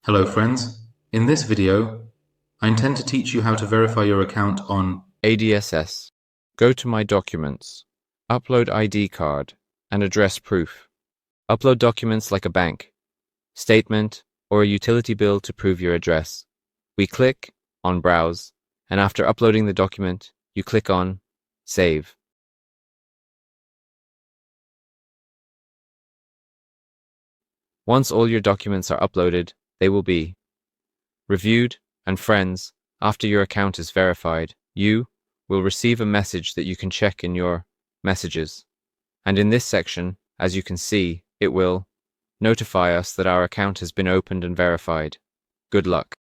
Hello friends, in this video, I intend to teach you how to verify your account on ADSS. Go to My Documents, upload ID card, and address proof. Upload documents like a bank, statement, or a utility bill to prove your address. We click on Browse, and after uploading the document, you click on Save. Once all your documents are uploaded, they will be reviewed, and friends, after your account is verified, you will receive a message that you can check in your messages. And in this section, as you can see, it will notify us that our account has been opened and verified. Good luck.